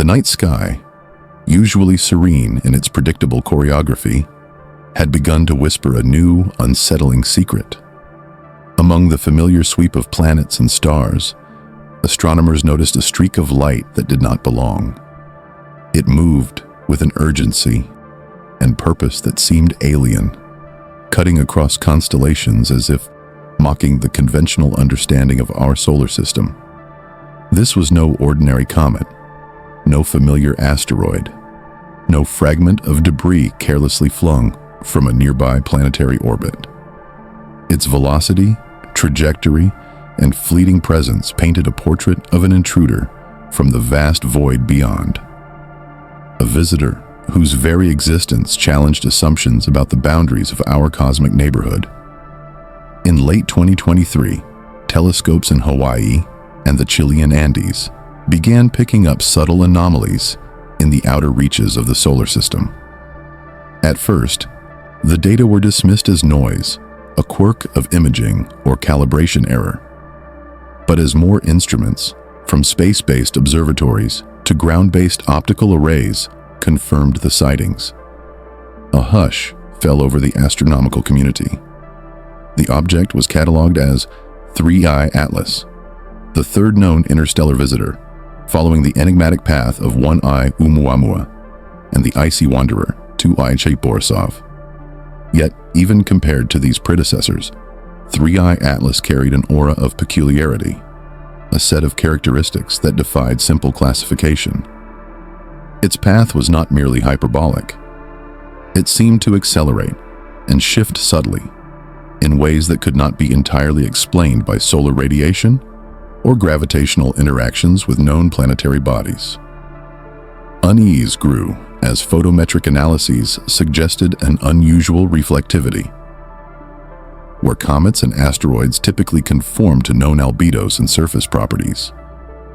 The night sky, usually serene in its predictable choreography, had begun to whisper a new, unsettling secret. Among the familiar sweep of planets and stars, astronomers noticed a streak of light that did not belong. It moved with an urgency and purpose that seemed alien, cutting across constellations as if mocking the conventional understanding of our solar system. This was no ordinary comet, no familiar asteroid, no fragment of debris carelessly flung from a nearby planetary orbit. Its velocity, trajectory, and fleeting presence painted a portrait of an intruder from the vast void beyond. A visitor whose very existence challenged assumptions about the boundaries of our cosmic neighborhood. In late 2023, telescopes in Hawaii and the Chilean Andes began picking up subtle anomalies in the outer reaches of the solar system. At first, the data were dismissed as noise, a quirk of imaging or calibration error. But as more instruments, from space-based observatories to ground-based optical arrays, confirmed the sightings, a hush fell over the astronomical community. The object was cataloged as 3I Atlas, the third known interstellar visitor, following the enigmatic path of 1I Oumuamua and the icy wanderer 2I Borisov. Yet, even compared to these predecessors, 3I Atlas carried an aura of peculiarity, a set of characteristics that defied simple classification. Its path was not merely hyperbolic. It seemed to accelerate and shift subtly in ways that could not be entirely explained by solar radiation or gravitational interactions with known planetary bodies. Unease grew as photometric analyses suggested an unusual reflectivity. Where comets and asteroids typically conform to known albedos and surface properties,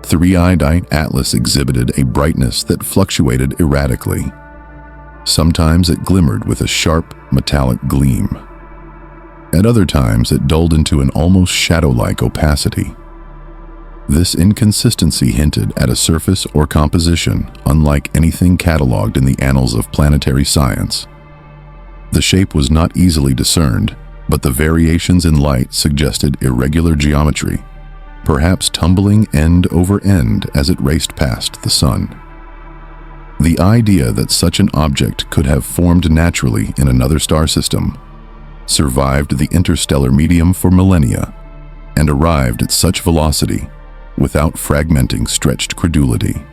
3I Atlas exhibited a brightness that fluctuated erratically. Sometimes it glimmered with a sharp, metallic gleam. At other times, it dulled into an almost shadow-like opacity. This inconsistency hinted at a surface or composition unlike anything cataloged in the annals of planetary science. The shape was not easily discerned, but the variations in light suggested irregular geometry, perhaps tumbling end over end as it raced past the sun. The idea that such an object could have formed naturally in another star system survived the interstellar medium for millennia and arrived at such velocity without fragmenting stretched credulity.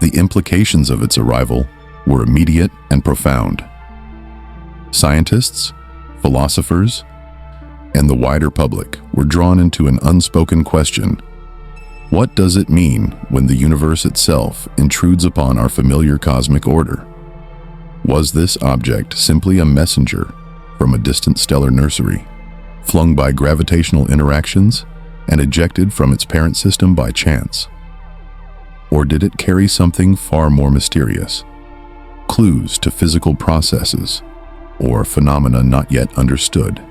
The implications of its arrival were immediate and profound. Scientists, philosophers, and the wider public were drawn into an unspoken question. What does it mean when the universe itself intrudes upon our familiar cosmic order? Was this object simply a messenger from a distant stellar nursery, flung by gravitational interactions and ejected from its parent system by chance? Or did it carry something far more mysterious? Clues to physical processes or phenomena not yet understood?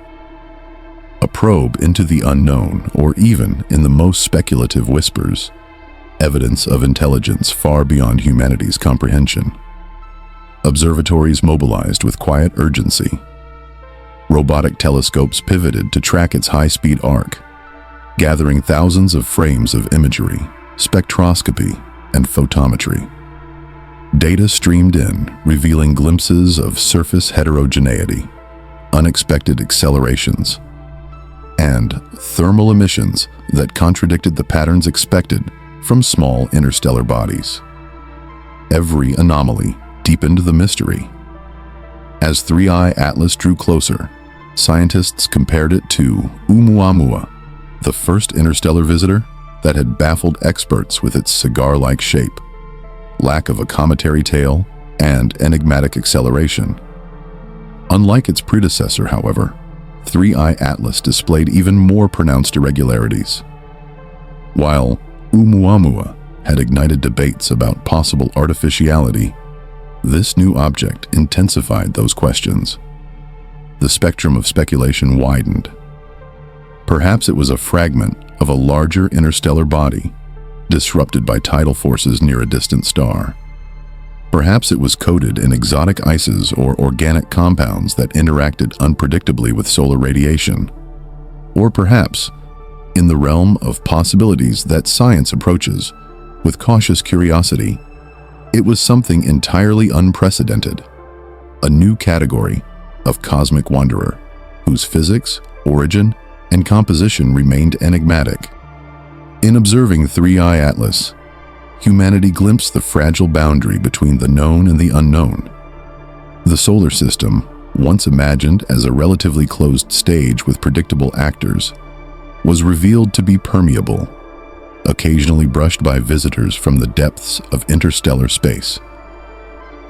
A probe into the unknown, or even, in the most speculative whispers, evidence of intelligence far beyond humanity's comprehension. Observatories mobilized with quiet urgency. Robotic telescopes pivoted to track its high-speed arc, gathering thousands of frames of imagery, spectroscopy, and photometry. Data streamed in, revealing glimpses of surface heterogeneity, unexpected accelerations, and thermal emissions that contradicted the patterns expected from small interstellar bodies. Every anomaly deepened the mystery. As 3I Atlas drew closer, scientists compared it to Oumuamua, the first interstellar visitor that had baffled experts with its cigar-like shape, lack of a cometary tail, and enigmatic acceleration. Unlike its predecessor, however, 3I Atlas displayed even more pronounced irregularities. While Oumuamua had ignited debates about possible artificiality, this new object intensified those questions. The spectrum of speculation widened. Perhaps it was a fragment of a larger interstellar body, disrupted by tidal forces near a distant star. Perhaps it was coated in exotic ices or organic compounds that interacted unpredictably with solar radiation. Or perhaps, in the realm of possibilities that science approaches with cautious curiosity, it was something entirely unprecedented, a new category of cosmic wanderer, whose physics, origin, and composition remained enigmatic. In observing 3I Atlas, humanity glimpsed the fragile boundary between the known and the unknown. The solar system, once imagined as a relatively closed stage with predictable actors, was revealed to be permeable, occasionally brushed by visitors from the depths of interstellar space.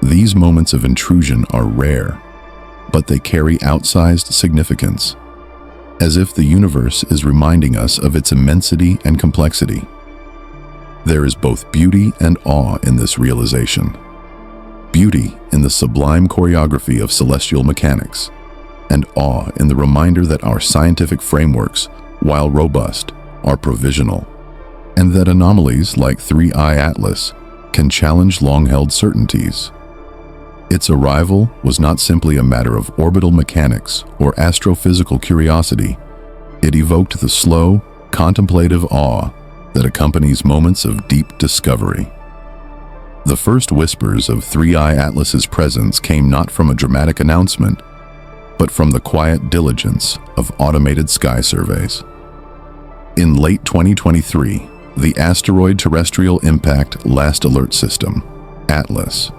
These moments of intrusion are rare, but they carry outsized significance, as if the universe is reminding us of its immensity and complexity. There is both beauty and awe in this realization. Beauty in the sublime choreography of celestial mechanics, and awe in the reminder that our scientific frameworks, while robust, are provisional, and that anomalies like 3I Atlas can challenge long-held certainties. Its arrival was not simply a matter of orbital mechanics or astrophysical curiosity. It evoked the slow, contemplative awe that accompanies moments of deep discovery. The first whispers of 3I Atlas's presence came not from a dramatic announcement, but from the quiet diligence of automated sky surveys. In late 2023, the Asteroid Terrestrial Impact Last Alert System, ATLAS,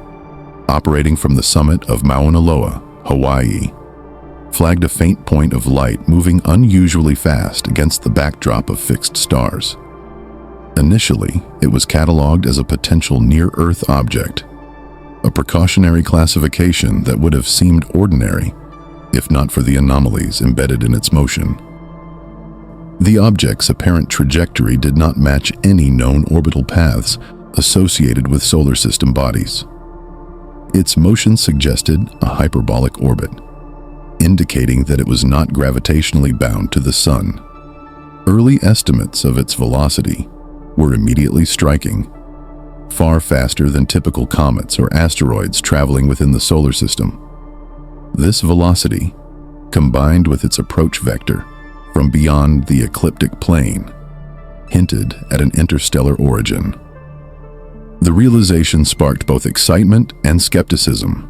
operating from the summit of Mauna Loa, Hawaii, flagged a faint point of light moving unusually fast against the backdrop of fixed stars. Initially, it was cataloged as a potential near-Earth object, a precautionary classification that would have seemed ordinary if not for the anomalies embedded in its motion. The object's apparent trajectory did not match any known orbital paths associated with solar system bodies. Its motion suggested a hyperbolic orbit, indicating that it was not gravitationally bound to the Sun. Early estimates of its velocity were immediately striking, far faster than typical comets or asteroids traveling within the solar system. This velocity, combined with its approach vector from beyond the ecliptic plane, hinted at an interstellar origin. The realization sparked both excitement and skepticism.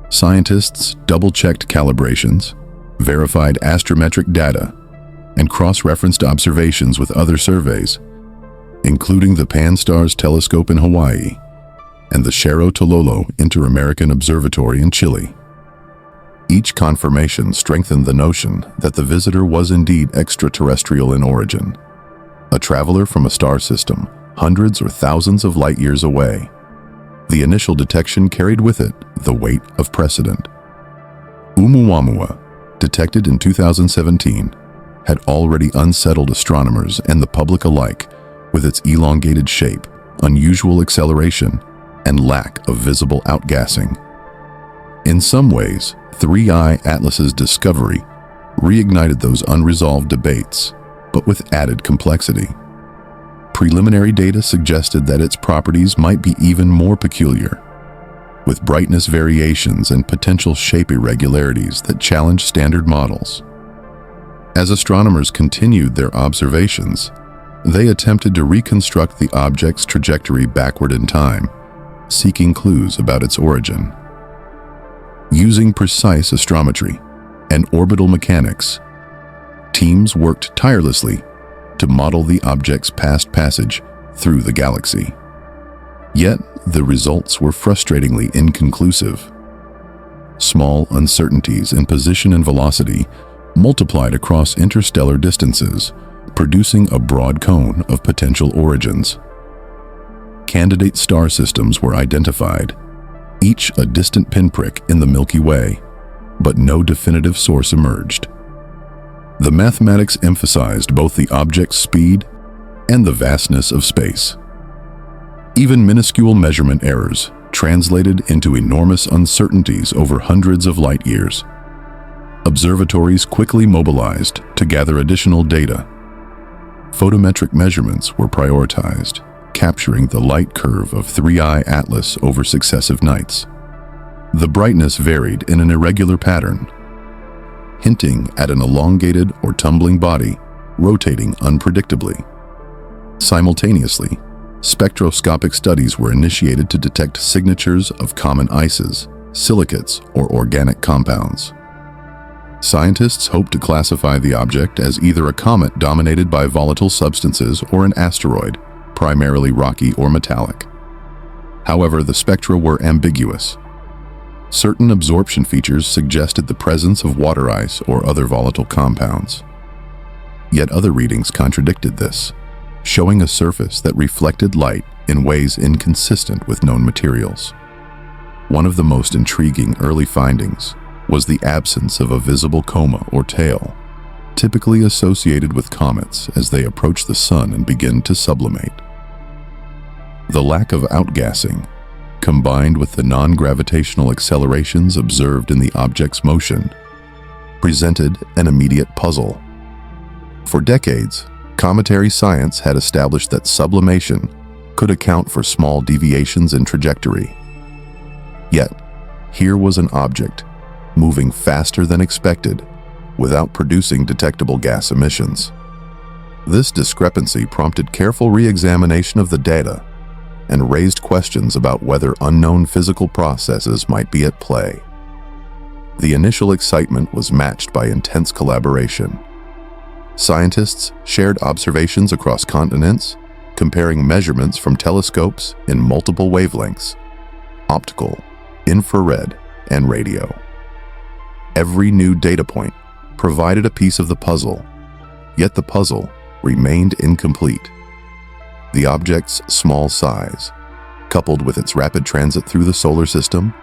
Scientists double-checked calibrations, verified astrometric data, and cross-referenced observations with other surveys, including the Pan-STARRS telescope in Hawaii and the Cerro Tololo Inter-American Observatory in Chile. Each confirmation strengthened the notion that the visitor was indeed extraterrestrial in origin, a traveler from a star system hundreds or thousands of light years away. The initial detection carried with it the weight of precedent. Oumuamua, detected in 2017, had already unsettled astronomers and the public alike with its elongated shape, unusual acceleration, and lack of visible outgassing. In some ways, 3I Atlas's discovery reignited those unresolved debates, but with added complexity. Preliminary data suggested that its properties might be even more peculiar, with brightness variations and potential shape irregularities that challenge standard models. As astronomers continued their observations, they attempted to reconstruct the object's trajectory backward in time, seeking clues about its origin. Using precise astrometry and orbital mechanics, teams worked tirelessly to model the object's past passage through the galaxy. Yet, the results were frustratingly inconclusive. Small uncertainties in position and velocity multiplied across interstellar distances, producing a broad cone of potential origins. Candidate star systems were identified, each a distant pinprick in the Milky Way, but no definitive source emerged. The mathematics emphasized both the object's speed and the vastness of space. Even minuscule measurement errors translated into enormous uncertainties over hundreds of light years. Observatories quickly mobilized to gather additional data. Photometric measurements were prioritized, capturing the light curve of 3I Atlas over successive nights. The brightness varied in an irregular pattern, hinting at an elongated or tumbling body rotating unpredictably. Simultaneously, spectroscopic studies were initiated to detect signatures of common ices, silicates, or organic compounds. Scientists hoped to classify the object as either a comet dominated by volatile substances or an asteroid, primarily rocky or metallic. However, the spectra were ambiguous. Certain absorption features suggested the presence of water ice or other volatile compounds. Yet other readings contradicted this, showing a surface that reflected light in ways inconsistent with known materials. One of the most intriguing early findings was the absence of a visible coma or tail, typically associated with comets as they approach the sun and begin to sublimate. The lack of outgassing, combined with the non-gravitational accelerations observed in the object's motion, presented an immediate puzzle. For decades, cometary science had established that sublimation could account for small deviations in trajectory. Yet, here was an object moving faster than expected without producing detectable gas emissions. This discrepancy prompted careful re-examination of the data and raised questions about whether unknown physical processes might be at play. The initial excitement was matched by intense collaboration. Scientists shared observations across continents, comparing measurements from telescopes in multiple wavelengths: optical, infrared, and radio. Every new data point provided a piece of the puzzle, yet the puzzle remained incomplete. The object's small size, coupled with its rapid transit through the solar system,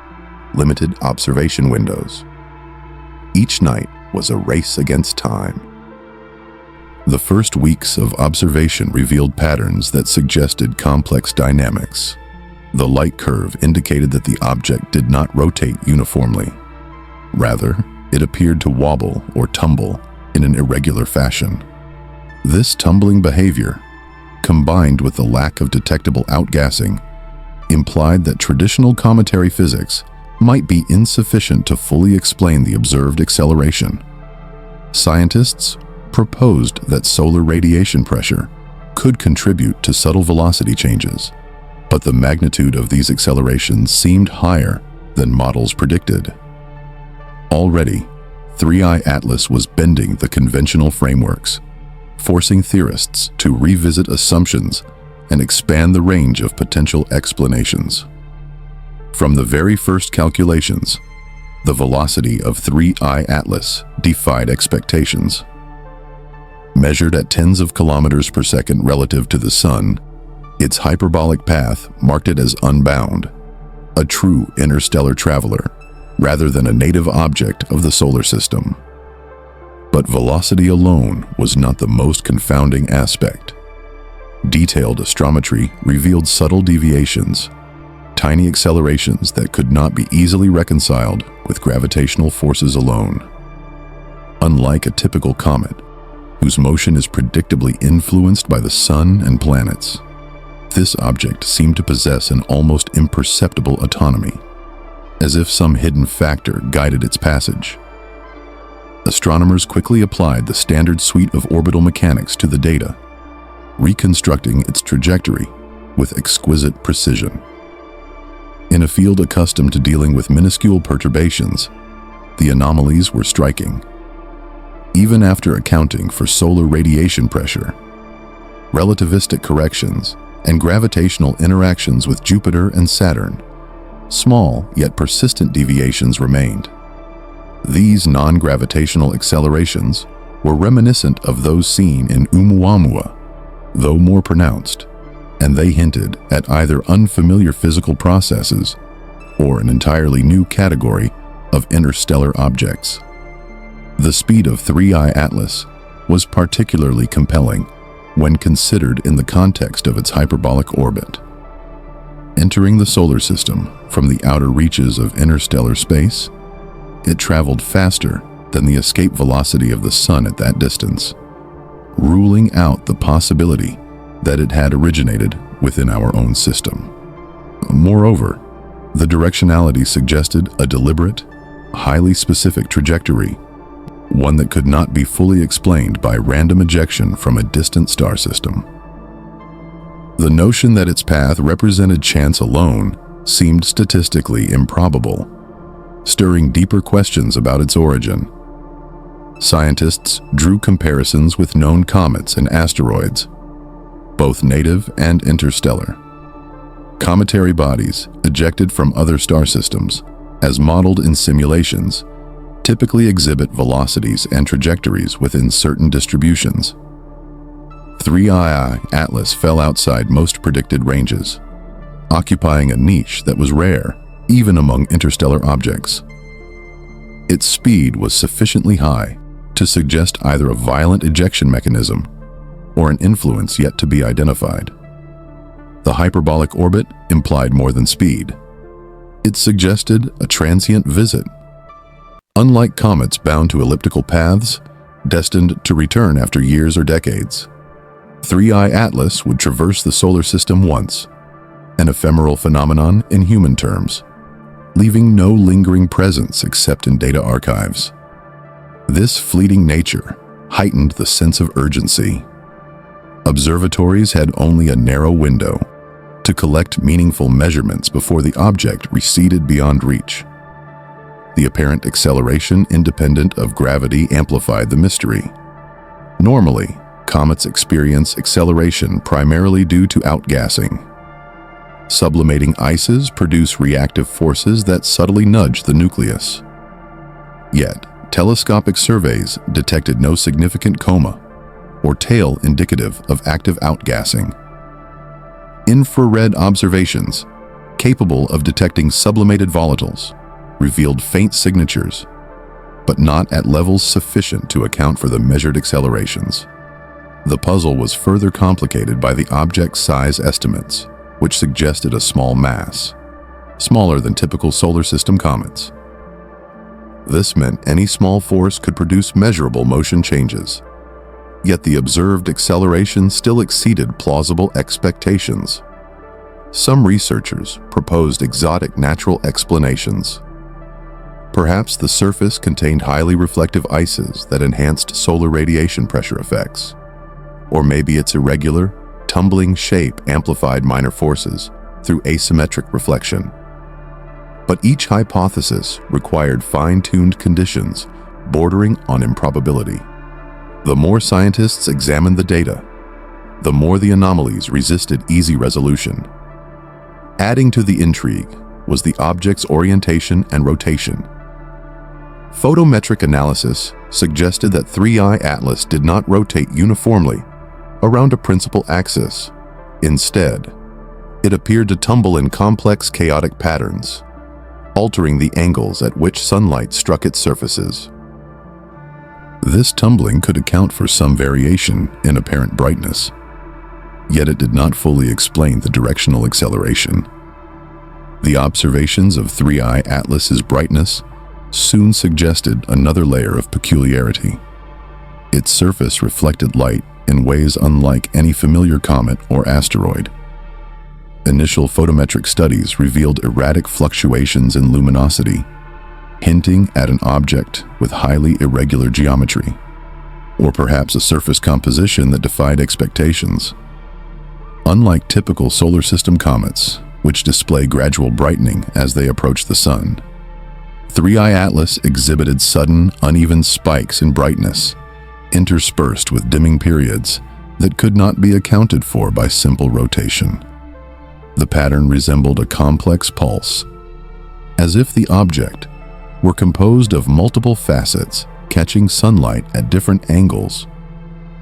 limited observation windows. Each night was a race against time. The first weeks of observation revealed patterns that suggested complex dynamics. The light curve indicated that the object did not rotate uniformly. Rather, it appeared to wobble or tumble in an irregular fashion. This tumbling behavior, combined with the lack of detectable outgassing, implied that traditional cometary physics might be insufficient to fully explain the observed acceleration. Scientists proposed that solar radiation pressure could contribute to subtle velocity changes, but the magnitude of these accelerations seemed higher than models predicted. Already, 3I Atlas was bending the conventional frameworks, forcing theorists to revisit assumptions and expand the range of potential explanations. From the very first calculations, the velocity of 3I Atlas defied expectations. Measured at tens of kilometers per second relative to the Sun, its hyperbolic path marked it as unbound, a true interstellar traveler, rather than a native object of the solar system. But velocity alone was not the most confounding aspect. Detailed astrometry revealed subtle deviations, tiny accelerations that could not be easily reconciled with gravitational forces alone. Unlike a typical comet, whose motion is predictably influenced by the sun and planets, this object seemed to possess an almost imperceptible autonomy, as if some hidden factor guided its passage. Astronomers quickly applied the standard suite of orbital mechanics to the data, reconstructing its trajectory with exquisite precision. In a field accustomed to dealing with minuscule perturbations, the anomalies were striking. Even after accounting for solar radiation pressure, relativistic corrections, and gravitational interactions with Jupiter and Saturn, small yet persistent deviations remained. These non-gravitational accelerations were reminiscent of those seen in Oumuamua, though more pronounced, and they hinted at either unfamiliar physical processes or an entirely new category of interstellar objects. The speed of 3I Atlas was particularly compelling when considered in the context of its hyperbolic orbit. Entering the solar system from the outer reaches of interstellar space, it traveled faster than the escape velocity of the sun at that distance, ruling out the possibility that it had originated within our own system. Moreover, the directionality suggested a deliberate, highly specific trajectory, one that could not be fully explained by random ejection from a distant star system. The notion that its path represented chance alone seemed statistically improbable, stirring deeper questions about its origin. Scientists drew comparisons with known comets and asteroids, both native and interstellar. Cometary bodies ejected from other star systems, as modeled in simulations, typically exhibit velocities and trajectories within certain distributions. 3I Atlas fell outside most predicted ranges, occupying a niche that was rare even among interstellar objects. Its speed was sufficiently high to suggest either a violent ejection mechanism or an influence yet to be identified. The hyperbolic orbit implied more than speed. It suggested a transient visit. Unlike comets bound to elliptical paths, destined to return after years or decades, 3I Atlas would traverse the solar system once, an ephemeral phenomenon in human terms, leaving no lingering presence except in data archives. This fleeting nature heightened the sense of urgency. Observatories had only a narrow window to collect meaningful measurements before the object receded beyond reach. The apparent acceleration independent of gravity amplified the mystery. Normally, comets experience acceleration primarily due to outgassing. Sublimating ices produce reactive forces that subtly nudge the nucleus. Yet, telescopic surveys detected no significant coma or tail indicative of active outgassing. Infrared observations, capable of detecting sublimated volatiles, revealed faint signatures, but not at levels sufficient to account for the measured accelerations. The puzzle was further complicated by the object's size estimates, which suggested a small mass, smaller than typical solar system comets. This meant any small force could produce measurable motion changes. Yet the observed acceleration still exceeded plausible expectations. Some researchers proposed exotic natural explanations. Perhaps the surface contained highly reflective ices that enhanced solar radiation pressure effects. Or maybe its irregular, tumbling shape amplified minor forces through asymmetric reflection. But each hypothesis required fine-tuned conditions bordering on improbability. The more scientists examined the data, the more the anomalies resisted easy resolution. Adding to the intrigue was the object's orientation and rotation. Photometric analysis suggested that 3I Atlas did not rotate uniformly around a principal axis. Instead, it appeared to tumble in complex chaotic patterns, altering the angles at which sunlight struck its surfaces. This tumbling could account for some variation in apparent brightness, yet it did not fully explain the directional acceleration. The observations of 3I Atlas's brightness soon suggested another layer of peculiarity. Its surface reflected light in ways unlike any familiar comet or asteroid. Initial photometric studies revealed erratic fluctuations in luminosity, hinting at an object with highly irregular geometry, or perhaps a surface composition that defied expectations. Unlike typical solar system comets, which display gradual brightening as they approach the sun, 3I Atlas exhibited sudden, uneven spikes in brightness, interspersed with dimming periods that could not be accounted for by simple rotation. The pattern resembled a complex pulse, as if the object were composed of multiple facets catching sunlight at different angles,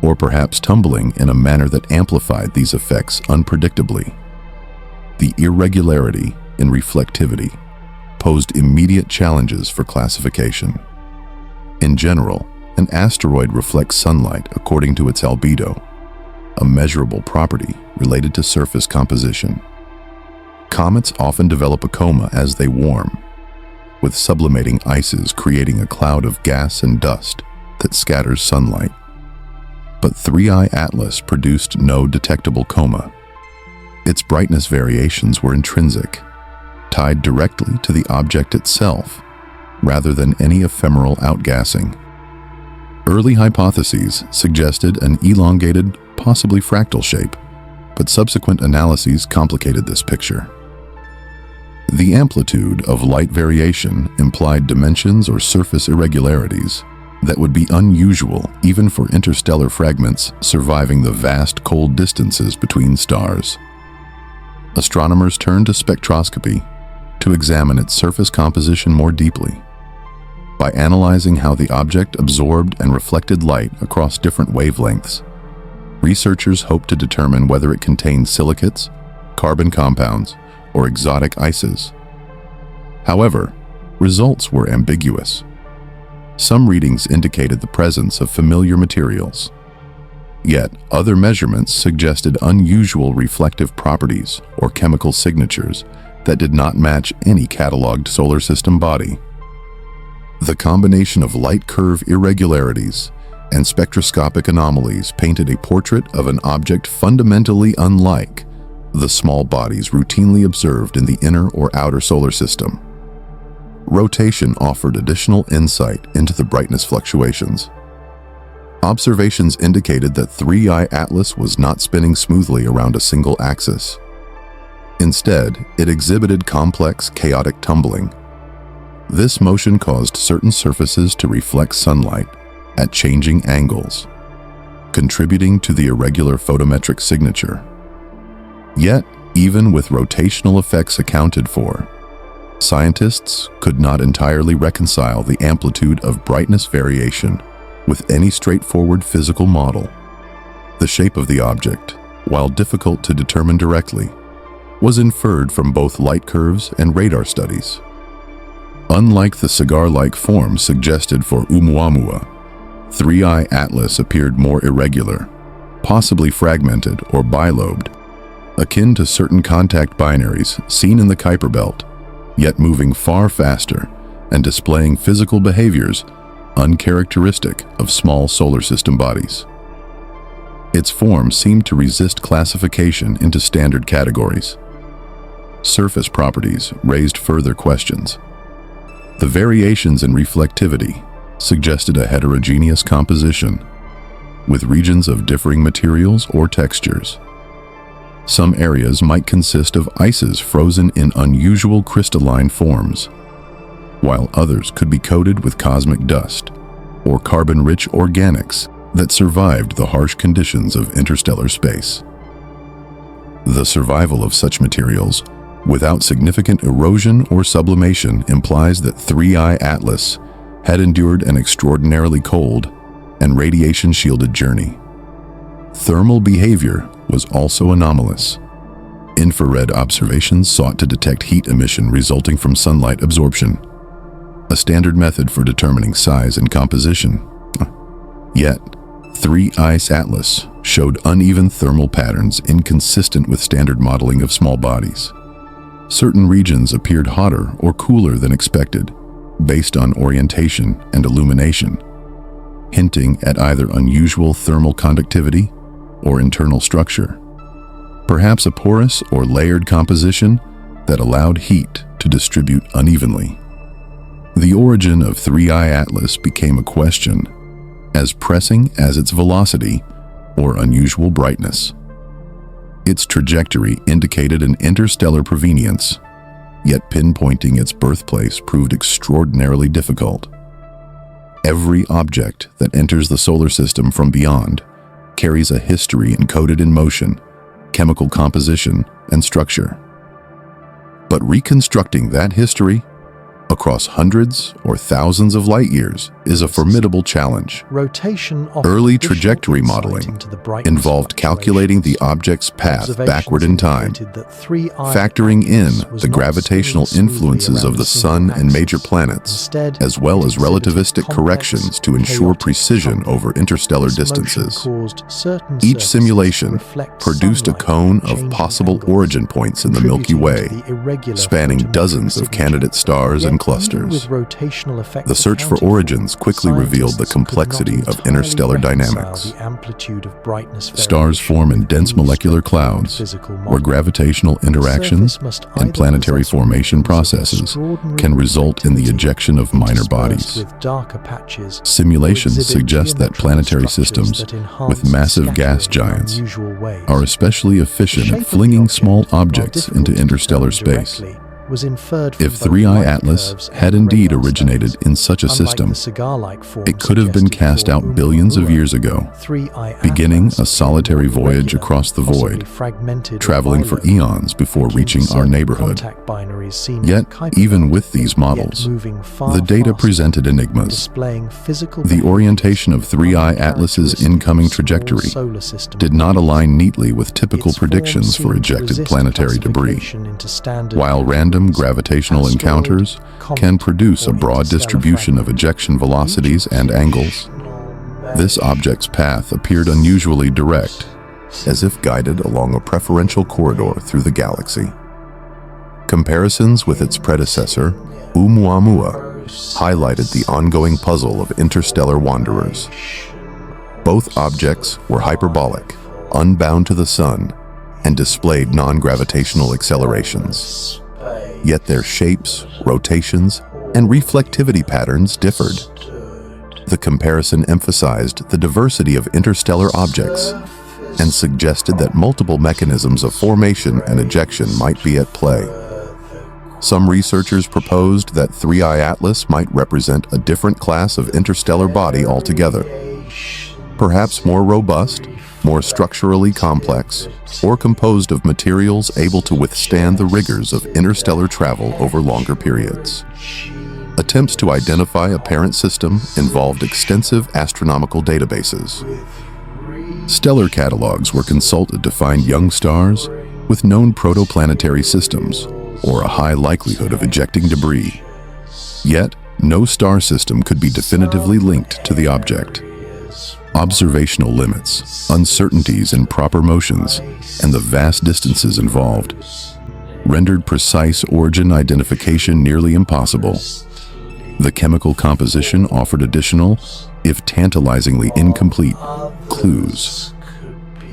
or perhaps tumbling in a manner that amplified these effects unpredictably. The irregularity in reflectivity posed immediate challenges for classification. In general, an asteroid reflects sunlight according to its albedo, a measurable property related to surface composition. Comets often develop a coma as they warm, with sublimating ices creating a cloud of gas and dust that scatters sunlight. But 3I Atlas produced no detectable coma. Its brightness variations were intrinsic, tied directly to the object itself, rather than any ephemeral outgassing. Early hypotheses suggested an elongated, possibly fractal shape, but subsequent analyses complicated this picture. The amplitude of light variation implied dimensions or surface irregularities that would be unusual even for interstellar fragments surviving the vast cold distances between stars. Astronomers turned to spectroscopy to examine its surface composition more deeply. By analyzing how the object absorbed and reflected light across different wavelengths, researchers hoped to determine whether it contained silicates, carbon compounds, or exotic ices. However, results were ambiguous. Some readings indicated the presence of familiar materials, yet other measurements suggested unusual reflective properties or chemical signatures that did not match any cataloged solar system body. The combination of light curve irregularities and spectroscopic anomalies painted a portrait of an object fundamentally unlike the small bodies routinely observed in the inner or outer solar system. Rotation offered additional insight into the brightness fluctuations. Observations indicated that 3I Atlas was not spinning smoothly around a single axis. Instead, it exhibited complex, chaotic tumbling. This motion caused certain surfaces to reflect sunlight at changing angles, contributing to the irregular photometric signature. Yet, even with rotational effects accounted for, scientists could not entirely reconcile the amplitude of brightness variation with any straightforward physical model. The shape of the object, while difficult to determine directly, was inferred from both light curves and radar studies. Unlike the cigar-like form suggested for Oumuamua, 3I Atlas appeared more irregular, possibly fragmented or bilobed, akin to certain contact binaries seen in the Kuiper belt, yet moving far faster and displaying physical behaviors uncharacteristic of small solar system bodies. Its form seemed to resist classification into standard categories. Surface properties raised further questions. The variations in reflectivity suggested a heterogeneous composition, with regions of differing materials or textures. Some areas might consist of ices frozen in unusual crystalline forms, while others could be coated with cosmic dust or carbon-rich organics that survived the harsh conditions of interstellar space. The survival of such materials without significant erosion or sublimation implies that 3I Atlas had endured an extraordinarily cold and radiation-shielded journey. Thermal behavior was also anomalous. Infrared observations sought to detect heat emission resulting from sunlight absorption, a standard method for determining size and composition. Yet, 3I Atlas showed uneven thermal patterns inconsistent with standard modeling of small bodies. Certain regions appeared hotter or cooler than expected, based on orientation and illumination, hinting at either unusual thermal conductivity or internal structure, perhaps a porous or layered composition that allowed heat to distribute unevenly. The origin of 3I Atlas became a question as pressing as its velocity or unusual brightness. Its trajectory indicated an interstellar provenience, yet pinpointing its birthplace proved extraordinarily difficult. Every object that enters the solar system from beyond carries a history encoded in motion, chemical composition, and structure. But reconstructing that history across hundreds or thousands of light years is a formidable challenge. Early trajectory modeling involved calculating the object's path backward in time, factoring in the gravitational influences of the Sun and major planets, as well as relativistic corrections to ensure precision over interstellar distances. Each simulation produced a cone of possible origin points in the Milky Way, spanning dozens of candidate stars and tumbling clusters. The search for origins quickly revealed the complexity of interstellar dynamics. Stars form in dense molecular clouds, where gravitational interactions and planetary formation processes can result in the ejection of minor bodies. Simulations suggest that planetary systems with massive gas giants are especially efficient at flinging small objects into interstellar space. If 3I Atlas had indeed originated in such a system, it could have been cast out billions of years ago, beginning a solitary voyage across the void, traveling for eons before reaching our neighborhood. Yet, even with these models, the data presented enigmas. The orientation of 3I Atlas's incoming trajectory did not align neatly with typical predictions for ejected planetary debris, while random gravitational encounters can produce a broad distribution of ejection velocities and angles. This object's path appeared unusually direct, as if guided along a preferential corridor through the galaxy. Comparisons with its predecessor, Oumuamua, highlighted the ongoing puzzle of interstellar wanderers. Both objects were hyperbolic, unbound to the sun, and displayed non-gravitational accelerations. Yet their shapes, rotations, and reflectivity patterns differed. The comparison emphasized the diversity of interstellar objects and suggested that multiple mechanisms of formation and ejection might be at play. Some researchers proposed that 3I Atlas might represent a different class of interstellar body altogether, perhaps more robust, more structurally complex, or composed of materials able to withstand the rigors of interstellar travel over longer periods. Attempts to identify a parent system involved extensive astronomical databases. Stellar catalogs were consulted to find young stars with known protoplanetary systems or a high likelihood of ejecting debris. Yet, no star system could be definitively linked to the object. Observational limits, uncertainties in proper motions, and the vast distances involved rendered precise origin identification nearly impossible. The chemical composition offered additional, if tantalizingly incomplete, clues.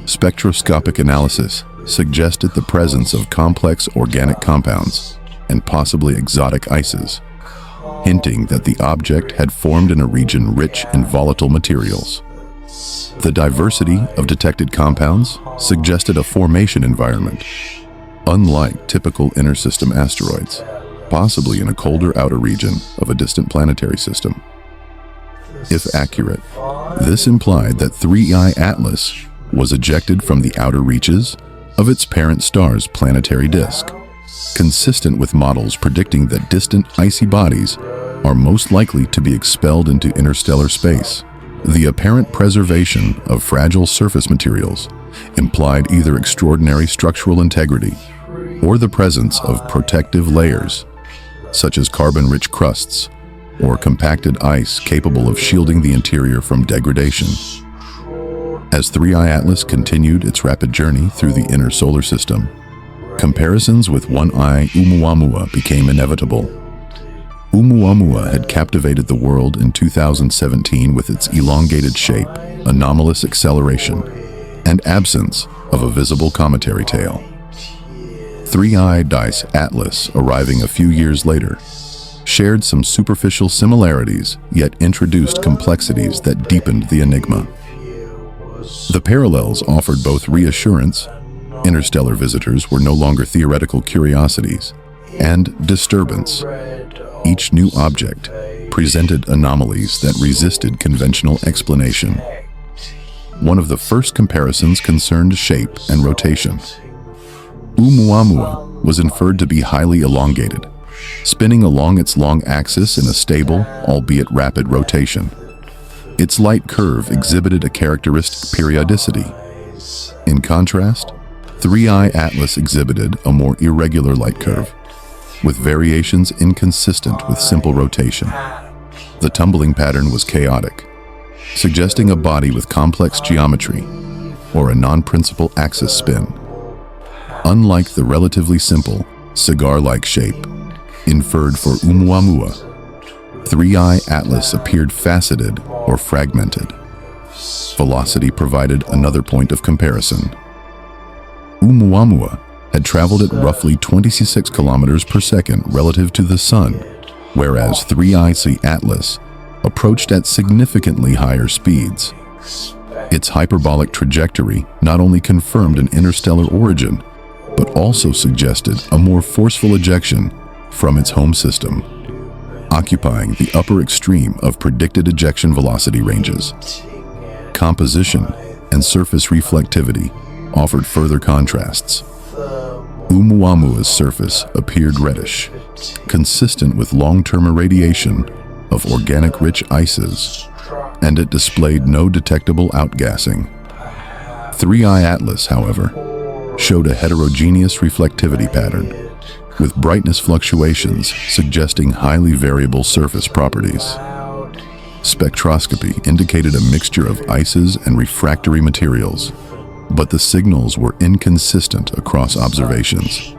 Spectroscopic analysis suggested the presence of complex organic compounds and possibly exotic ices, hinting that the object had formed in a region rich in volatile materials. The diversity of detected compounds suggested a formation environment, unlike typical inter-system asteroids, possibly in a colder outer region of a distant planetary system. If accurate, this implied that 3I Atlas was ejected from the outer reaches of its parent star's planetary disk, consistent with models predicting that distant icy bodies are most likely to be expelled into interstellar space. The apparent preservation of fragile surface materials implied either extraordinary structural integrity or the presence of protective layers, such as carbon-rich crusts or compacted ice capable of shielding the interior from degradation. As 3I Atlas continued its rapid journey through the inner solar system, comparisons with 1I Oumuamua became inevitable. Oumuamua had captivated the world in 2017 with its elongated shape, anomalous acceleration, and absence of a visible cometary tail. 3I Atlas, arriving a few years later, shared some superficial similarities, yet introduced complexities that deepened the enigma. The parallels offered both reassurance — interstellar visitors were no longer theoretical curiosities — and disturbance. Each new object presented anomalies that resisted conventional explanation. One of the first comparisons concerned shape and rotation. Oumuamua was inferred to be highly elongated, spinning along its long axis in a stable, albeit rapid rotation. Its light curve exhibited a characteristic periodicity. In contrast, 3I Atlas exhibited a more irregular light curve, with variations inconsistent with simple rotation. The tumbling pattern was chaotic, suggesting a body with complex geometry or a non-principal axis spin. Unlike the relatively simple, cigar-like shape inferred for Oumuamua. 3-eye atlas appeared faceted or fragmented. Velocity provided another point of comparison. Oumuamua had traveled at roughly 26 kilometers per second relative to the Sun, whereas 3-eye atlas approached at significantly higher speeds. Its hyperbolic trajectory not only confirmed an interstellar origin, but also suggested a more forceful ejection from its home system, occupying the upper extreme of predicted ejection velocity ranges. Composition and surface reflectivity offered further contrasts. Oumuamua's surface appeared reddish, consistent with long-term irradiation of organic-rich ices, and it displayed no detectable outgassing. 3-eye atlas, however, showed a heterogeneous reflectivity pattern, with brightness fluctuations suggesting highly variable surface properties. Spectroscopy indicated a mixture of ices and refractory materials, but the signals were inconsistent across observations,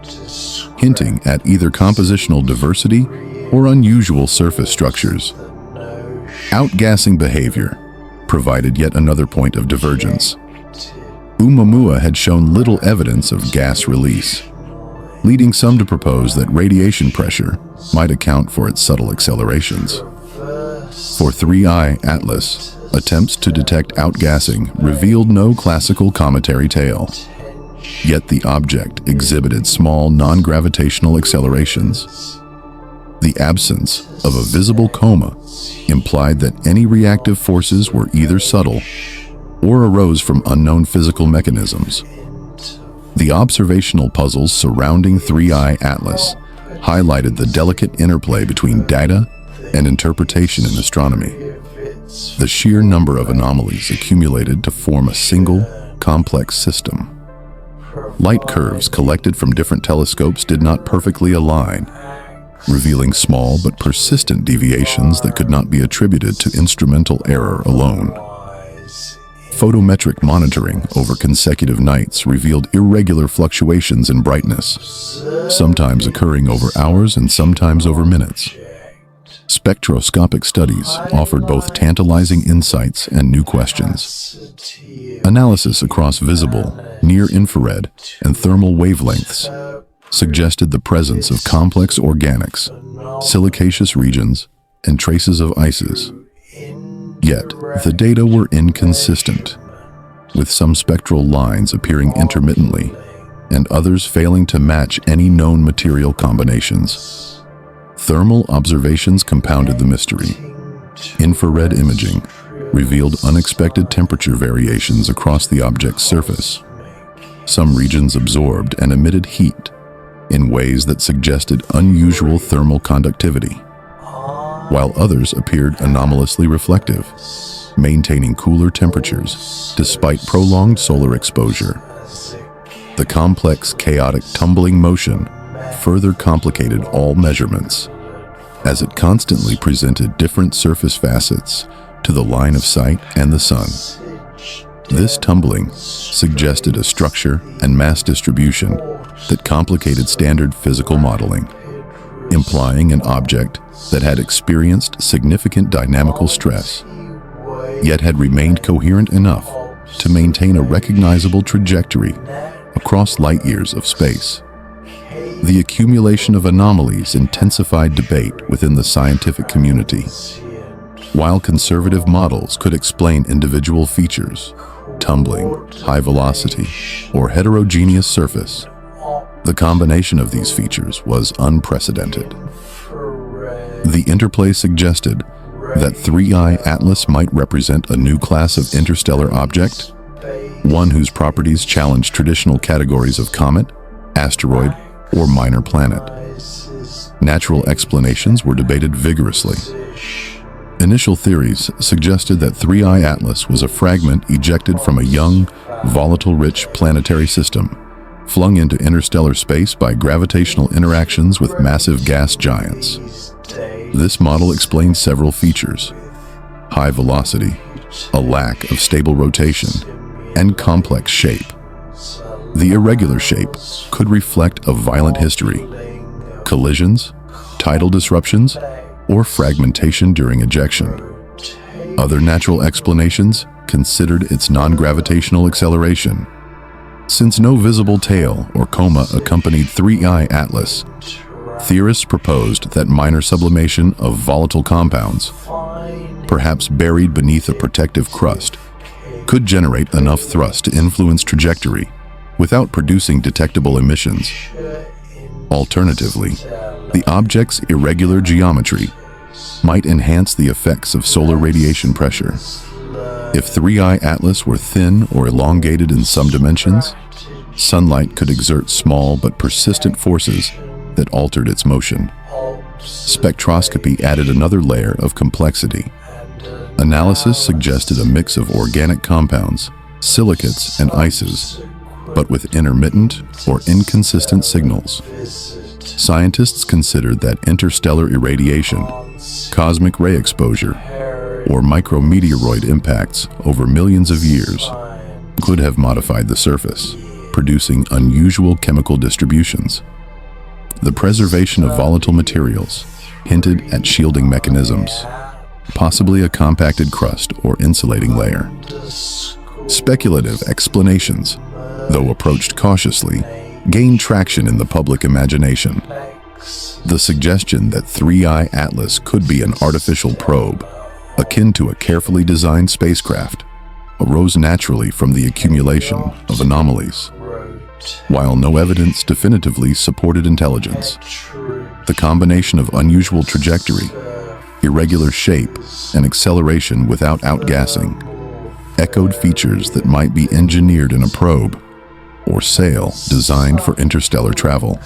hinting at either compositional diversity or unusual surface structures. Outgassing behavior provided yet another point of divergence. Oumuamua had shown little evidence of gas release, leading some to propose that radiation pressure might account for its subtle accelerations. For 3-eye atlas, attempts to detect outgassing revealed no classical cometary tail. Yet the object exhibited small non-gravitational accelerations. The absence of a visible coma implied that any reactive forces were either subtle or arose from unknown physical mechanisms. The observational puzzles surrounding 3-eye atlas highlighted the delicate interplay between data and interpretation in astronomy. The sheer number of anomalies accumulated to form a single, complex system. Light curves collected from different telescopes did not perfectly align, revealing small but persistent deviations that could not be attributed to instrumental error alone. Photometric monitoring over consecutive nights revealed irregular fluctuations in brightness, sometimes occurring over hours and sometimes over minutes. Spectroscopic studies offered both tantalizing insights and new questions. Analysis across visible, near-infrared, and thermal wavelengths suggested the presence of complex organics, silicaceous regions, and traces of ices. Yet, the data were inconsistent, with some spectral lines appearing intermittently and others failing to match any known material combinations. Thermal observations compounded the mystery. Infrared imaging revealed unexpected temperature variations across the object's surface. Some regions absorbed and emitted heat in ways that suggested unusual thermal conductivity, while others appeared anomalously reflective, maintaining cooler temperatures despite prolonged solar exposure. The complex, chaotic tumbling motion further complicated all measurements, as it constantly presented different surface facets to the line of sight and the sun. This tumbling suggested a structure and mass distribution that complicated standard physical modeling, implying an object that had experienced significant dynamical stress, yet had remained coherent enough to maintain a recognizable trajectory across light years of space. The accumulation of anomalies intensified debate within the scientific community. While conservative models could explain individual features, tumbling, high velocity, or heterogeneous surface, the combination of these features was unprecedented. The interplay suggested that 3-eye atlas might represent a new class of interstellar object, one whose properties challenge traditional categories of comet, asteroid, or minor planet. Natural explanations were debated vigorously. Initial theories suggested that 3-eye atlas was a fragment ejected from a young, volatile-rich planetary system, flung into interstellar space by gravitational interactions with massive gas giants. This model explains several features: high velocity, a lack of stable rotation, and complex shape. The irregular shape could reflect a violent history: collisions, tidal disruptions or fragmentation during ejection. Other natural explanations considered its non-gravitational acceleration. Since no visible tail or coma accompanied 3I Atlas, theorists proposed that minor sublimation of volatile compounds, perhaps buried beneath a protective crust, could generate enough thrust to influence trajectory without producing detectable emissions. Alternatively, the object's irregular geometry might enhance the effects of solar radiation pressure. If 3I Atlas were thin or elongated in some dimensions, sunlight could exert small but persistent forces that altered its motion. Spectroscopy added another layer of complexity. Analysis suggested a mix of organic compounds, silicates, and ices, but with intermittent or inconsistent signals. Scientists considered that interstellar irradiation, cosmic ray exposure, or micrometeoroid impacts over millions of years could have modified the surface, producing unusual chemical distributions. The preservation of volatile materials hinted at shielding mechanisms, possibly a compacted crust or insulating layer. Speculative explanations, though approached cautiously, gained traction in the public imagination. The suggestion that 3I Atlas could be an artificial probe, akin to a carefully designed spacecraft, arose naturally from the accumulation of anomalies. While no evidence definitively supported intelligence, the combination of unusual trajectory, irregular shape, and acceleration without outgassing echoed features that might be engineered in a probe or sail designed for interstellar travel.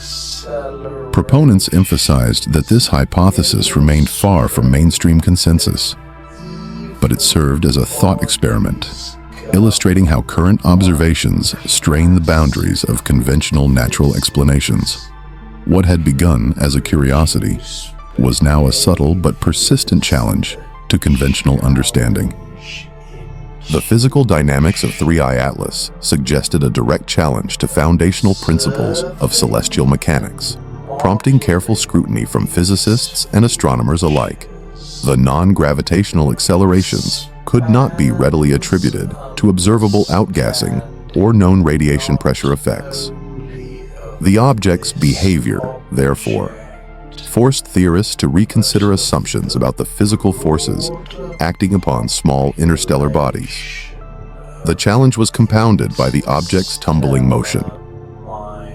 Proponents emphasized that this hypothesis remained far from mainstream consensus, but it served as a thought experiment, illustrating how current observations strain the boundaries of conventional natural explanations. What had begun as a curiosity was now a subtle but persistent challenge to conventional understanding. The physical dynamics of 3I Atlas suggested a direct challenge to foundational principles of celestial mechanics, prompting careful scrutiny from physicists and astronomers alike. The non-gravitational accelerations could not be readily attributed to observable outgassing or known radiation pressure effects. The object's behavior, therefore, forced theorists to reconsider assumptions about the physical forces acting upon small interstellar bodies. The challenge was compounded by the object's tumbling motion.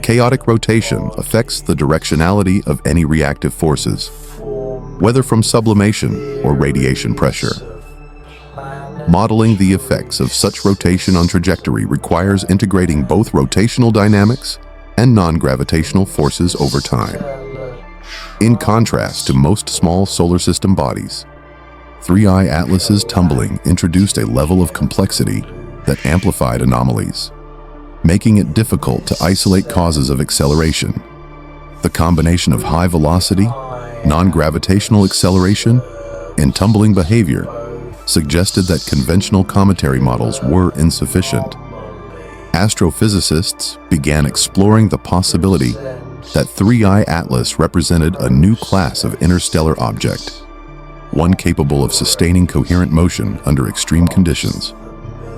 Chaotic rotation affects the directionality of any reactive forces, whether from sublimation or radiation pressure. Modeling the effects of such rotation on trajectory requires integrating both rotational dynamics and non-gravitational forces over time. In contrast to most small solar system bodies, 3I Atlas's tumbling introduced a level of complexity that amplified anomalies, making it difficult to isolate causes of acceleration. The combination of high velocity, non-gravitational acceleration, and tumbling behavior suggested that conventional cometary models were insufficient. Astrophysicists began exploring the possibility that 3I Atlas represented a new class of interstellar object, one capable of sustaining coherent motion under extreme conditions,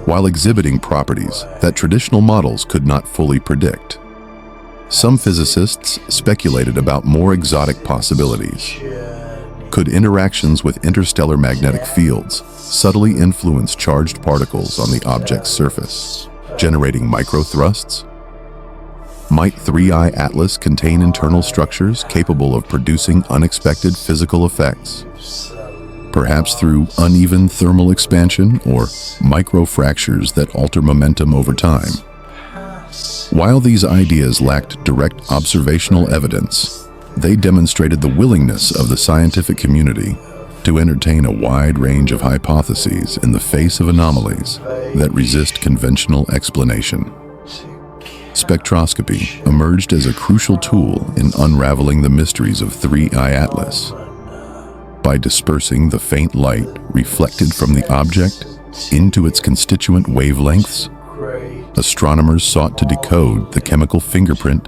while exhibiting properties that traditional models could not fully predict. Some physicists speculated about more exotic possibilities. Could interactions with interstellar magnetic fields subtly influence charged particles on the object's surface, generating microthrusts? Might 3I Atlas contain internal structures capable of producing unexpected physical effects? Perhaps through uneven thermal expansion or microfractures that alter momentum over time. While these ideas lacked direct observational evidence, they demonstrated the willingness of the scientific community to entertain a wide range of hypotheses in the face of anomalies that resist conventional explanation. Spectroscopy emerged as a crucial tool in unraveling the mysteries of 3I Atlas. By dispersing the faint light reflected from the object into its constituent wavelengths, astronomers sought to decode the chemical fingerprint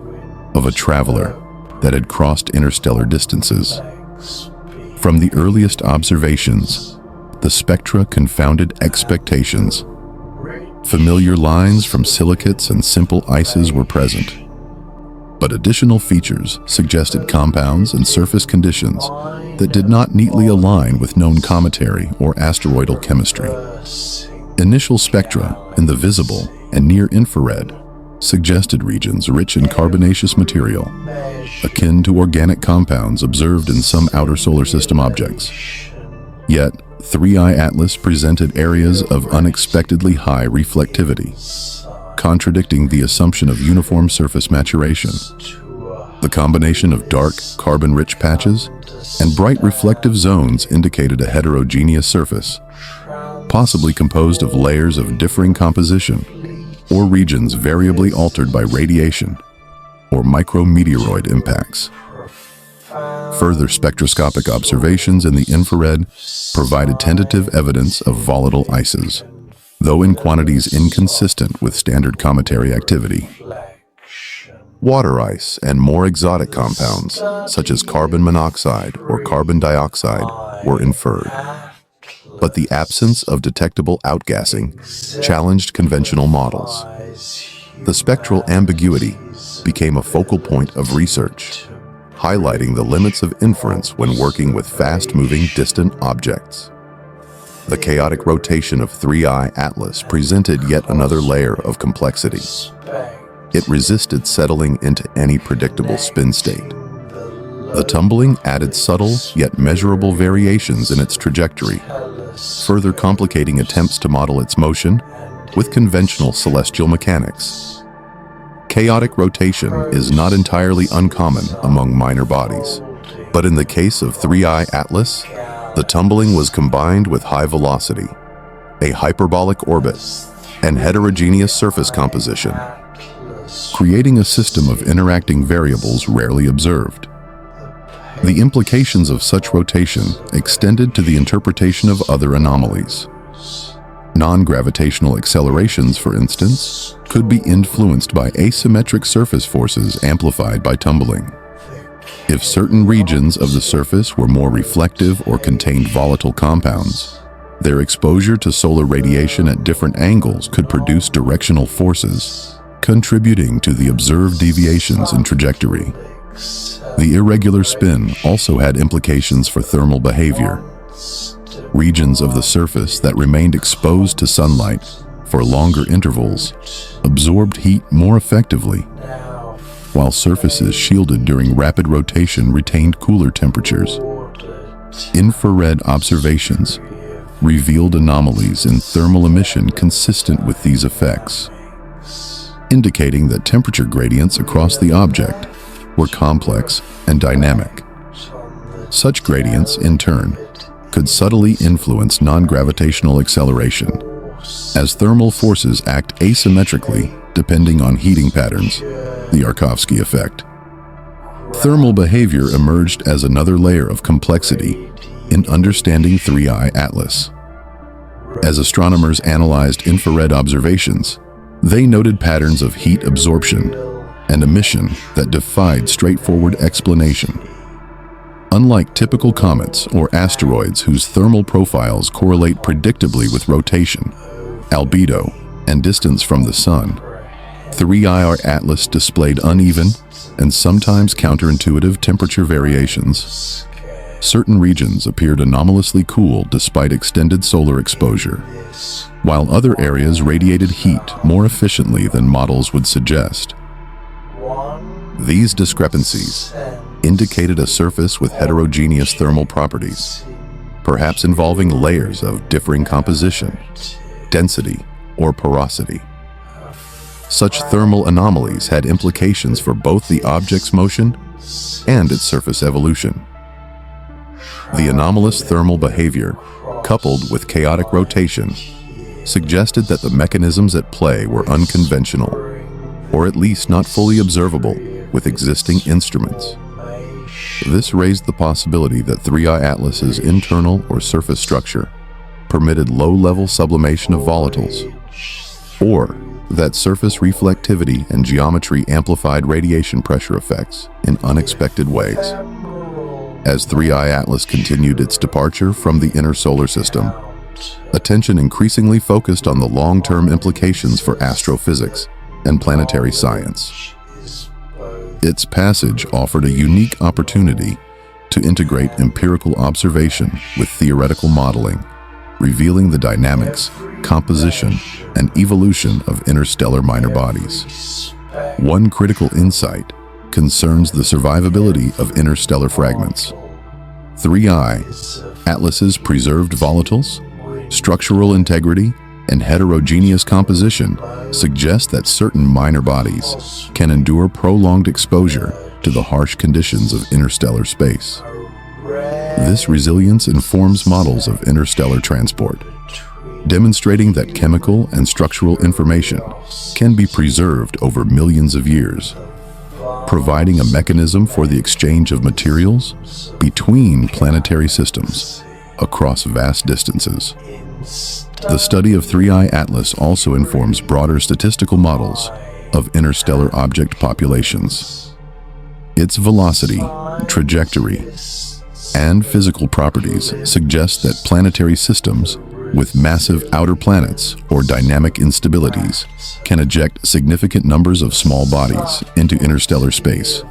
of a traveler that had crossed interstellar distances. From the earliest observations, the spectra confounded expectations. Familiar lines from silicates and simple ices were present, but additional features suggested compounds and surface conditions that did not neatly align with known cometary or asteroidal chemistry. Initial spectra in the visible and near-infrared suggested regions rich in carbonaceous material, akin to organic compounds observed in some outer solar system objects. Yet, 3I Atlas presented areas of unexpectedly high reflectivity, contradicting the assumption of uniform surface maturation. The combination of dark, carbon-rich patches and bright reflective zones indicated a heterogeneous surface, possibly composed of layers of differing composition, or regions variably altered by radiation or micrometeoroid impacts. Further spectroscopic observations in the infrared provided tentative evidence of volatile ices, though in quantities inconsistent with standard cometary activity. Water ice and more exotic compounds, such as carbon monoxide or carbon dioxide, were inferred. But the absence of detectable outgassing challenged conventional models. The spectral ambiguity became a focal point of research, highlighting the limits of inference when working with fast-moving distant objects. The chaotic rotation of 3I Atlas presented yet another layer of complexity. It resisted settling into any predictable spin state. The tumbling added subtle yet measurable variations in its trajectory, further complicating attempts to model its motion with conventional celestial mechanics. Chaotic rotation is not entirely uncommon among minor bodies, but in the case of 3I Atlas, the tumbling was combined with high velocity, a hyperbolic orbit, and heterogeneous surface composition, creating a system of interacting variables rarely observed. The implications of such rotation extended to the interpretation of other anomalies. Non-gravitational accelerations, for instance, could be influenced by asymmetric surface forces amplified by tumbling. If certain regions of the surface were more reflective or contained volatile compounds, their exposure to solar radiation at different angles could produce directional forces, contributing to the observed deviations in trajectory. The irregular spin also had implications for thermal behavior. Regions of the surface that remained exposed to sunlight for longer intervals absorbed heat more effectively, while surfaces shielded during rapid rotation retained cooler temperatures. Infrared observations revealed anomalies in thermal emission consistent with these effects, indicating that temperature gradients across the object were complex and dynamic. Such gradients, in turn, could subtly influence non-gravitational acceleration, as thermal forces act asymmetrically depending on heating patterns, the Yarkovsky effect. Thermal behavior emerged as another layer of complexity in understanding 3I Atlas. As astronomers analyzed infrared observations, they noted patterns of heat absorption and emission that defied straightforward explanation. Unlike typical comets or asteroids whose thermal profiles correlate predictably with rotation, albedo, and distance from the Sun, 3I Atlas displayed uneven and sometimes counterintuitive temperature variations. Certain regions appeared anomalously cool despite extended solar exposure, while other areas radiated heat more efficiently than models would suggest. These discrepancies indicated a surface with heterogeneous thermal properties, perhaps involving layers of differing composition, density, or porosity. Such thermal anomalies had implications for both the object's motion and its surface evolution. The anomalous thermal behavior, coupled with chaotic rotation, suggested that the mechanisms at play were unconventional, or at least not fully observable with existing instruments. This raised the possibility that 3I Atlas's internal or surface structure permitted low-level sublimation of volatiles, or that surface reflectivity and geometry amplified radiation pressure effects in unexpected ways. As 3I Atlas continued its departure from the inner solar system, attention increasingly focused on the long-term implications for astrophysics and planetary science. Its passage offered a unique opportunity to integrate empirical observation with theoretical modeling, revealing the dynamics, composition, and evolution of interstellar minor bodies. One critical insight concerns the survivability of interstellar fragments. 3I Atlas's preserved volatiles, structural integrity, and heterogeneous composition suggest that certain minor bodies can endure prolonged exposure to the harsh conditions of interstellar space. This resilience informs models of interstellar transport, demonstrating that chemical and structural information can be preserved over millions of years, providing a mechanism for the exchange of materials between planetary systems across vast distances. The study of 3I Atlas also informs broader statistical models of interstellar object populations. Its velocity, trajectory, and physical properties suggest that planetary systems with massive outer planets or dynamic instabilities can eject significant numbers of small bodies into interstellar space.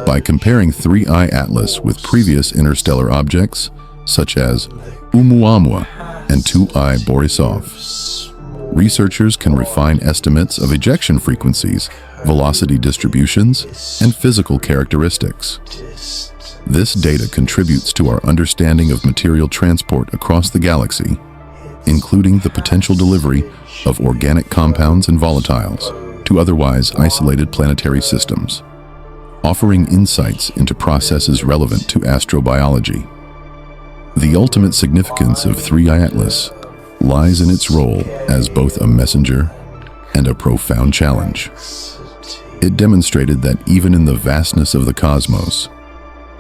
By comparing 3I Atlas with previous interstellar objects, such as Oumuamua and 2I Borisov, researchers can refine estimates of ejection frequencies, velocity distributions, and physical characteristics. This data contributes to our understanding of material transport across the galaxy, including the potential delivery of organic compounds and volatiles to otherwise isolated planetary systems, offering insights into processes relevant to astrobiology. The ultimate significance of 3I Atlas lies in its role as both a messenger and a profound challenge. It demonstrated that even in the vastness of the cosmos,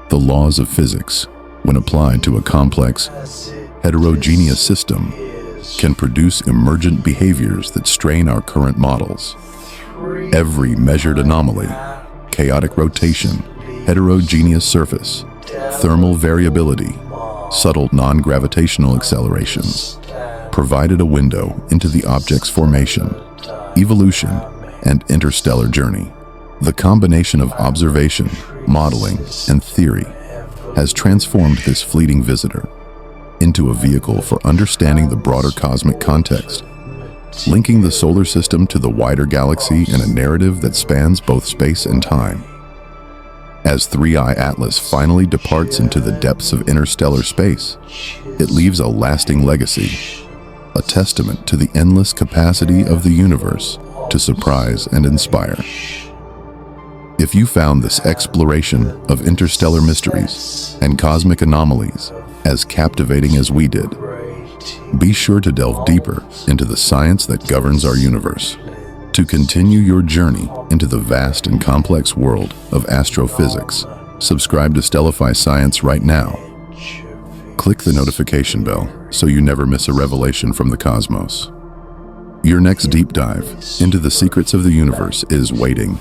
the laws of physics, when applied to a complex, heterogeneous system, can produce emergent behaviors that strain our current models. Every measured anomaly, chaotic rotation, heterogeneous surface, thermal variability, subtle non-gravitational accelerations, provided a window into the object's formation, evolution, and interstellar journey. The combination of observation, modeling, and theory has transformed this fleeting visitor into a vehicle for understanding the broader cosmic context, linking the solar system to the wider galaxy in a narrative that spans both space and time. As 3I Atlas finally departs into the depths of interstellar space, it leaves a lasting legacy, a testament to the endless capacity of the universe to surprise and inspire. If you found this exploration of interstellar mysteries and cosmic anomalies as captivating as we did, be sure to delve deeper into the science that governs our universe. To continue your journey into the vast and complex world of astrophysics, subscribe to Stellify Science right now. Click the notification bell so you never miss a revelation from the cosmos. Your next deep dive into the secrets of the universe is waiting.